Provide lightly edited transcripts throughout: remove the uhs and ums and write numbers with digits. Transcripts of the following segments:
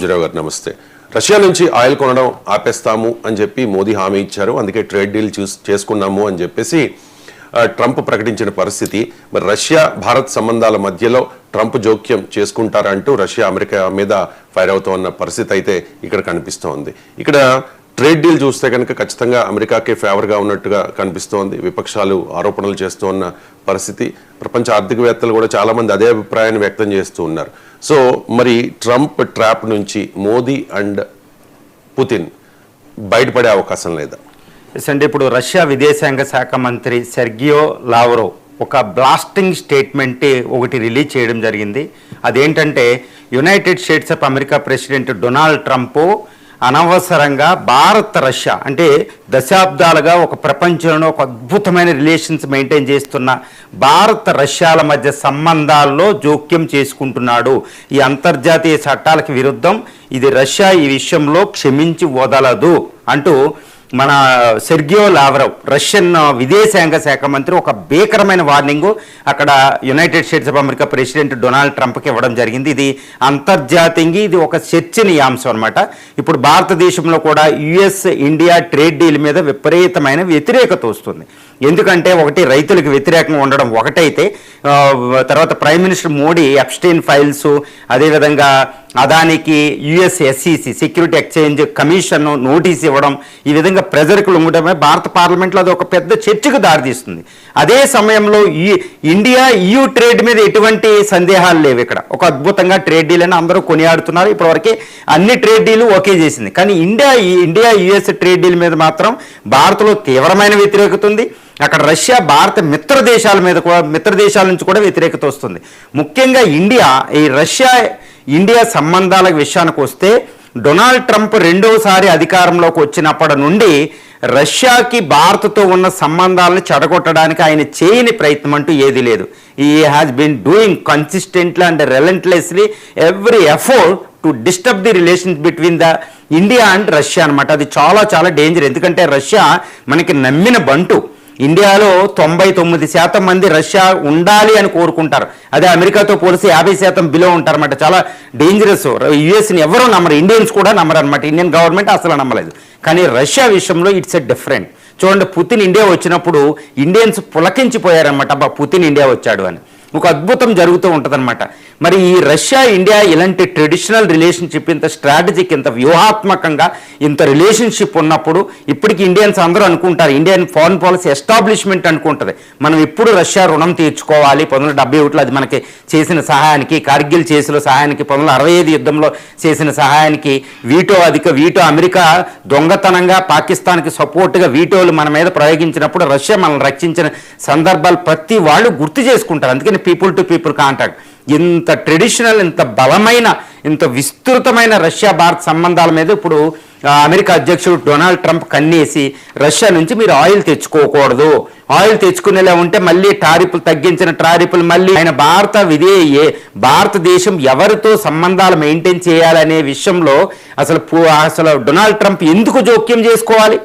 అంజరావు గారు నమస్తే. రష్యా నుంచి ఆయిల్ కొనడం ఆపేస్తాము అని చెప్పి మోదీ హామీ ఇచ్చారు. అందుకే ట్రేడ్ డీల్ చేసుకున్నాము అని చెప్పేసి ట్రంప్ ప్రకటించిన పరిస్థితి. మరి రష్యా భారత్ సంబంధాల మధ్యలో ట్రంప్ జోక్యం చేసుకుంటారంటూ రష్యా అమెరికా మీద ఫైర్ అవుతున్న పరిస్థితి అయితే ఇక్కడ కనిపిస్తోంది. ఇక్కడ ట్రేడ్ డీల్ చూస్తే కనుక ఖచ్చితంగా అమెరికాకే ఫేవర్గా ఉన్నట్టుగా కనిపిస్తోంది. విపక్షాలు ఆరోపణలు చేస్తూ ఉన్న పరిస్థితి. ప్రపంచ ఆర్థికవేత్తలు కూడా చాలామంది అదే అభిప్రాయాన్ని వ్యక్తం చేస్తూ ఉన్నారు. సో మరి ట్రంప్ ట్రాప్ నుంచి మోదీ అండ్ పుతిన్ బయటపడే అవకాశం లేదా? అంటే ఇప్పుడు రష్యా విదేశాంగ శాఖ మంత్రి సెర్గియో లావ్రోవ్ ఒక బ్లాస్టింగ్ స్టేట్మెంట్ ఒకటి రిలీజ్ చేయడం జరిగింది. అదేంటంటే United States of America president Donald Trump అనవసరంగా భారత్ రష్యా అంటే దశాబ్దాలుగా ఒక ప్రపంచంలో ఒక అద్భుతమైన రిలేషన్స్ మెయింటైన్ చేస్తున్న భారత్ రష్యాల మధ్య సంబంధాల్లో జోక్యం చేసుకుంటున్నాడు. ఈ అంతర్జాతీయ చట్టాలకు విరుద్ధం, ఇది రష్యా ఈ విషయంలో క్షమించి వదలదు అంటూ మన సెర్గియో లావ్రోవ్ రష్యన్ విదేశాంగ శాఖ మంత్రి ఒక భీకరమైన వార్నింగు అక్కడ United States of America president Donald ట్రంప్కి ఇవ్వడం జరిగింది. ఇది అంతర్జాతీయంగా ఇది ఒక చర్చనీయాంశం అనమాట. ఇప్పుడు భారతదేశంలో కూడా యుఎస్ ఇండియా ట్రేడ్ డీల్ మీద విపరీతమైన వ్యతిరేకత వస్తుంది. ఎందుకంటే ఒకటి రైతులకు వ్యతిరేకంగా ఉండడం ఒకటైతే, తర్వాత prime minister Modi Epstein files, అదేవిధంగా అదానికి US SEC securities exchange commission notice ఇవ్వడం, ఈ విధంగా ప్రెజర్కు లొంగడమే భారత పార్లమెంట్లో అది ఒక పెద్ద చర్చకు దారితీస్తుంది. అదే సమయంలో ఇండియా EU ట్రేడ్ మీద ఎటువంటి సందేహాలు లేవు. ఇక్కడ ఒక అద్భుతంగా ట్రేడ్ డీల్ అని అందరూ కొనియాడుతున్నారు. ఇప్పటివరకు అన్ని ట్రేడ్ డీలు ఓకే చేసింది. కానీ ఇండియా యుఎస్ ట్రేడ్ డీల్ మీద మాత్రం భారత్లో తీవ్రమైన వ్యతిరేకత ఉంది. అక్కడ రష్యా భారత మిత్ర దేశాల నుంచి కూడా వ్యతిరేకత వస్తుంది. ముఖ్యంగా ఇండియా సంబంధాల విషయానికి వస్తే డొనాల్డ్ ట్రంప్ రెండోసారి అధికారంలోకి వచ్చినప్పటి నుండి రష్యాకి భారత్తో ఉన్న సంబంధాలను చెడగొట్టడానికి ఆయన చేయని ప్రయత్నం అంటూ ఏది లేదు. He has been doing consistently and relentlessly every effort to disturb the relations between the India and Russia అనమాట. అది చాలా చాలా డేంజర్. ఎందుకంటే రష్యా మనకి నమ్మిన బంటు. ఇండియాలో 99% మంది రష్యా ఉండాలి అని కోరుకుంటారు. అదే అమెరికాతో పోలిసి 50% బిలో ఉంటారన్నమాట. చాలా డేంజరస్. యుఎస్ని ఎవరో నమ్మరు, ఇండియన్స్ కూడా నమ్మరు అనమాట. ఇండియన్ గవర్నమెంట్ అసలు నమ్మలేదు. కానీ రష్యా విషయంలో ఇట్స్ ఎ డిఫరెంట్. చూడండి, పుతిన్ ఇండియా వచ్చినప్పుడు ఇండియన్స్ పులకించిపోయారనమాట. అబ్బా పుతిన్ ఇండియా వచ్చాడు అని. ఒక అద్భుతం జరుగుతూ ఉంటుందన్నమాట. మరి ఈ రష్యా ఇండియా ఇలాంటి ట్రెడిషనల్ రిలేషన్షిప్, ఇంత స్ట్రాటజిక్, ఇంత వ్యూహాత్మకంగా ఇంత రిలేషన్షిప్ ఉన్నప్పుడు ఇప్పటికీ ఇండియన్స్ అందరూ అనుకుంటారు, ఇండియన్ ఫారెన్ పాలసీ ఎస్టాబ్లిష్మెంట్ అనుకుంటుంది, మనం ఎప్పుడు రష్యా రుణం తీర్చుకోవాలి. 1971లో అది మనకి చేసిన సహాయానికి, కార్గిల్ చేసిన సహాయానికి, 1965 యుద్ధంలో చేసిన సహాయానికి, వీటో అమెరికా దొంగతనంగా పాకిస్తాన్కి సపోర్ట్గా వీటోలు మన మీద ప్రయోగించినప్పుడు రష్యా మనల్ని రక్షించిన సందర్భాలు ప్రతి వాళ్ళు గుర్తు చేసుకుంటారు. అందుకని పీపుల్ టు పీపుల్ కాంటాక్ట్. ఇంత ట్రెడిషనల్, ఇంత బలమైన, ఇంత విస్తృతమైన రష్యా భారత్ సంబంధాల మీద ఇప్పుడు అమెరికా అధ్యక్షుడు డొనాల్డ్ ట్రంప్ కన్నేసి రష్యా నుంచి మీరు ఆయిల్ తెచ్చుకోకూడదు, ఆయిల్ తెచ్చుకునేలా ఉంటే మళ్ళీ తగ్గించిన టారిఫ్లు మళ్ళీ ఆయన భారతదేశం ఎవరితో సంబంధాలు మెయింటైన్ చేయాలనే విషయంలో అసలు డొనాల్డ్ ట్రంప్ ఎందుకు జోక్యం చేసుకోవాలి?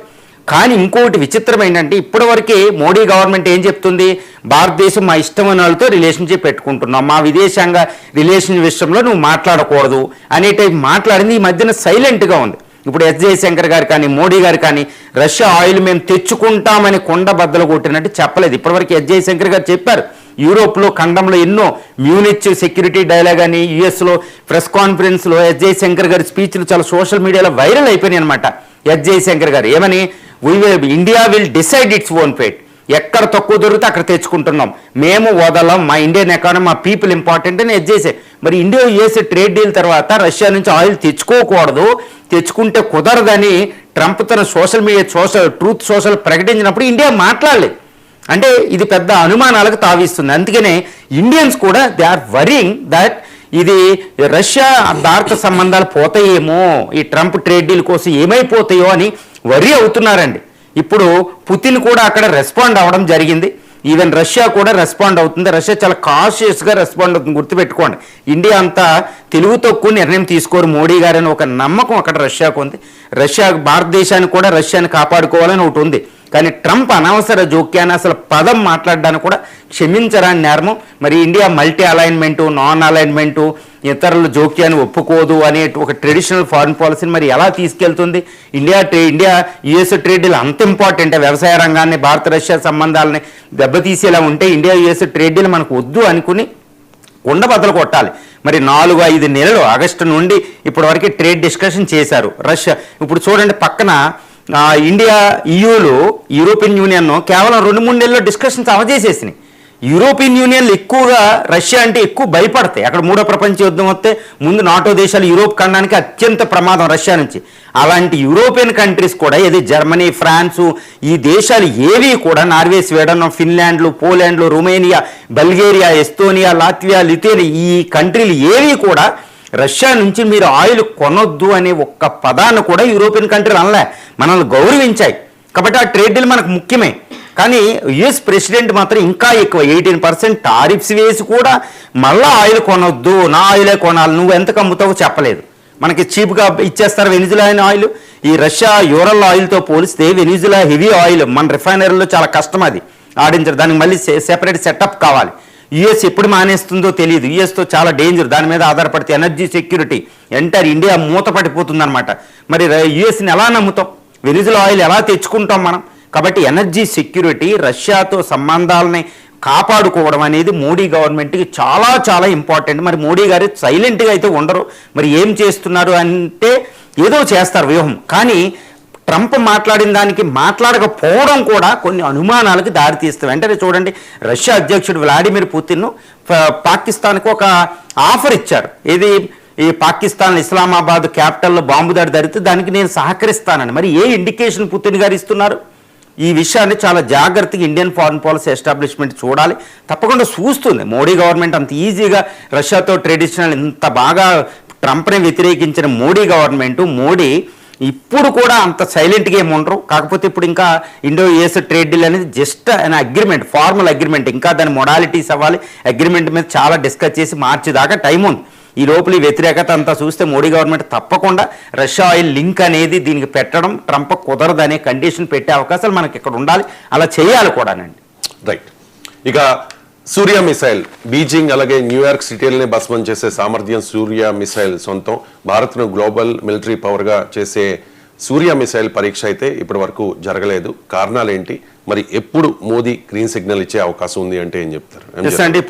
కానీ ఇంకోటి విచిత్రం ఏంటంటే ఇప్పటివరకే మోడీ గవర్నమెంట్ ఏం చెప్తుంది, భారతదేశం మా ఇష్టమైన వాళ్ళతో రిలేషన్షిప్ పెట్టుకుంటున్నాం, మా విదేశాంగ రిలేషన్ విషయంలో నువ్వు మాట్లాడకూడదు అనే టైప్ మాట్లాడింది. ఈ మధ్యన సైలెంట్గా ఉంది. ఇప్పుడు ఎస్ జయశంకర్ గారు కానీ మోడీ గారు కానీ రష్యా ఆయిల్ మేము తెచ్చుకుంటామని కొండ బద్దలు కొట్టినట్టు చెప్పలేదు. ఇప్పటివరకు ఎస్ జయశంకర్ గారు చెప్పారు. యూరోప్లో ఖండంలో ఎన్నో మ్యూనిచ్ సెక్యూరిటీ డైలాగ్ అని, యుఎస్లో ప్రెస్ కాన్ఫరెన్స్లో ఎస్ జయశంకర్ గారి స్పీచ్లు చాలా సోషల్ మీడియాలో వైరల్ అయిపోయినాయి అనమాట. ఎస్ జయశంకర్ గారు ఏమని, India will decide its own fate, ఎక్కడ తక్కువ దొరికితే అక్కడ తెచ్చుకుంటున్నాం, మేము వదలం, మా ఇండియన్ ఎకానమీ, మా పీపుల్ ఇంపార్టెంట్ అని ఎస్. మరి ఇండియా యుఎస్ ట్రేడ్ డీల్ తర్వాత రష్యా నుంచి ఆయిల్ తెచ్చుకోకూడదు, తెచ్చుకుంటే కుదరదని ట్రంప్ తన ట్రూత్ సోషల్ ప్రకటించినప్పుడు ఇండియా మాట్లాడలేదు. అంటే ఇది పెద్ద అనుమానాలకు తావిస్తుంది. అందుకనే ఇండియన్స్ కూడా దే ఆర్ వరింగ్ దట్ ఇది రష్యా భారత సంబంధాలు పోతాయేమో, ఈ ట్రంప్ ట్రేడ్ డీల్ కోసం ఏమైపోతాయో అని వరీ అవుతున్నారండి. ఇప్పుడు పుతిన్ కూడా అక్కడ రెస్పాండ్ అవ్వడం జరిగింది. ఈవెన్ రష్యా కూడా రెస్పాండ్ అవుతుంది. రష్యా చాలా కాషియస్గా రెస్పాండ్ అవుతుంది. గుర్తుపెట్టుకోండి, ఇండియా అంతా తెలుగు తక్కువ నిర్ణయం తీసుకోరు మోడీ గారని ఒక నమ్మకం అక్కడ రష్యాకు ఉంది. భారతదేశానికి కూడా రష్యాని కాపాడుకోవాలని ఒకటి ఉంది. కానీ ట్రంప్ అనవసర జోక్యాన్ని అసలు పదం మాట్లాడడానికి కూడా క్షమించరాని నేరము. మరి India multi alignment, non alignment, ఇతరుల జోక్యాన్ని ఒప్పుకోదు అనే ఒక ట్రెడిషనల్ ఫారిన్ పాలసీని మరి ఎలా తీసుకెళ్తుంది? ఇండియా యుఎస్ ట్రేడ్ డీల్ అంత ఇంపార్టెంట్. వ్యవసాయ రంగాన్ని, భారత రష్యా సంబంధాలని దెబ్బతీసేలా ఉంటే ఇండియా యుఎస్ ట్రేడ్ డీల్ మనకు వద్దు అనుకుని ఉండబద్దలు కొట్టాలి. మరి 4-5 నెలలు ఆగస్టు నుండి ఇప్పటి వరకు ట్రేడ్ డిస్కషన్ చేశారు రష్యా. ఇప్పుడు చూడండి పక్కన ఇండియా, ఈయూలు, యూరోపియన్ యూనియన్ కేవలం 2-3 నెలల్లో డిస్కషన్స్ అవజేసేసినాయి. యూరోపియన్ యూనియన్లు ఎక్కువగా రష్యా అంటే ఎక్కువ భయపడతాయి. అక్కడ 3వ ప్రపంచ యుద్ధం వస్తే ముందు నాటో దేశాలు యూరోప్ ఖండానికి అత్యంత ప్రమాదం రష్యా నుంచి. అలాంటి యూరోపియన్ కంట్రీస్ కూడా, ఇది జర్మనీ, ఫ్రాన్సు, ఈ దేశాలు ఏవి కూడా, నార్వే, స్వీడన్, ఫిన్లాండ్లు, పోలాండ్లు, Romania, Bulgaria, Estonia, Latvia, Lithuania, ఈ కంట్రీలు ఏవి కూడా రష్యా నుంచి మీరు ఆయిల్ కొనొద్దు అనే ఒక్క పదాన్ని కూడా యూరోపియన్ కంట్రీలు అనలే, మనల్ని గౌరవించాయి. కాబట్టి ఆ ట్రేడ్ డీల్ మనకు ముఖ్యమే. కానీ యుఎస్ ప్రెసిడెంట్ మాత్రం ఇంకా ఎక్కువ 18% టారిఫ్స్ వేసి కూడా మళ్ళా ఆయిల్ కొనొద్దు, నా ఆయిలే కొనాలి, నువ్వు ఎంతకు అమ్ముతావో చెప్పలేదు. మనకి చీప్గా ఇచ్చేస్తారు వెనిజులా ఆయిల్. ఈ రష్యా యూరల్ ఆయిల్తో పోలిస్తే వెనిజులా హెవీ ఆయిల్ మన రిఫైనరీలో చాలా కష్టం అది ఆడించరు. దానికి మళ్ళీ సెపరేట్ సెటప్ కావాలి. యుఎస్ ఎప్పుడు మానేస్తుందో తెలియదు. యుఎస్తో చాలా డేంజర్, దాని మీద ఆధారపడితే ఎనర్జీ సెక్యూరిటీ ఎంటర్ ఇండియా మూత పడిపోతుంది అనమాట. మరి యుఎస్ని ఎలా నమ్ముతాం? వెనిజులా ఆయిల్ ఎలా తెచ్చుకుంటాం మనం? కాబట్టి ఎనర్జీ సెక్యూరిటీ, రష్యాతో సంబంధాలని కాపాడుకోవడం అనేది మోడీ గవర్నమెంట్కి చాలా చాలా ఇంపార్టెంట్. మరి మోడీ గారు సైలెంట్గా అయితే ఉండరు. మరి ఏం చేస్తున్నారు అంటే ఏదో చేస్తారు వ్యూహం. కానీ ట్రంప్ మాట్లాడిన దానికి మాట్లాడకపోవడం కూడా కొన్ని అనుమానాలకు దారితీస్తాయి. వెంటనే చూడండి, రష్యా అధ్యక్షుడు వ్లాడిమిర్ పుతిన్ పాకిస్తాన్కు ఒక ఆఫర్ ఇచ్చారు. ఇది ఈ పాకిస్తాన్ ఇస్లామాబాద్ క్యాపిటల్లో బాంబు దాడి జరిగితే దానికి నేను సహకరిస్తానని. మరి ఏ ఇండికేషన్ పుతిన్ గారు ఇస్తున్నారు? ఈ విషయాన్ని చాలా జాగ్రత్తగా ఇండియన్ ఫారిన్ పాలసీ ఎస్టాబ్లిష్మెంట్ చూడాలి. తప్పకుండా చూస్తుంది. మోడీ గవర్నమెంట్ అంత ఈజీగా రష్యాతో ట్రెడిషనల్ ఇంత బాగా ట్రంప్ని వ్యతిరేకించిన మోడీ ఇప్పుడు కూడా అంత సైలెంట్గా ఏమి ఉండరు. కాకపోతే ఇప్పుడు ఇంకా ఇండో యుఎస్ ట్రేడ్ డీల్ అనేది just an agreement, formal agreement. ఇంకా దాని మొడాలిటీస్ అవ్వాలి. అగ్రిమెంట్ మీద చాలా డిస్కస్ చేసి మార్చి దాకా టైం ఉంది. ఈ లోపల ఈ వ్యతిరేకత అంతా చూస్తే మోడీ గవర్నమెంట్ తప్పకుండా రష్యా ఆయిల్ లింక్ అనేది దీనికి పెట్టడం ట్రంప్ కుదరదనే కండిషన్ పెట్టే అవకాశాలు మనకి ఇక్కడ ఉండాలి. అలా చేయాలి కూడానండి. రైట్. ఇక సూర్య మిసైల్, బీజింగ్ అలాగే న్యూయార్క్ సిటీలని భస్మం చేసే సామర్థ్యం సూర్య మిసైల్ సొంతం. భారత్ను గ్లోబల్ మిలిటరీ పవర్గా చేసే సూర్య మిసైల్ పరీక్ష అయితే ఇప్పటి వరకు జరగలేదు. కారణాలు ఏంటి? మరి ఎప్పుడు మోదీ గ్రీన్ సిగ్నల్ ఇచ్చే అవకాశం ఉంది అంటే ఏం చెప్తారు?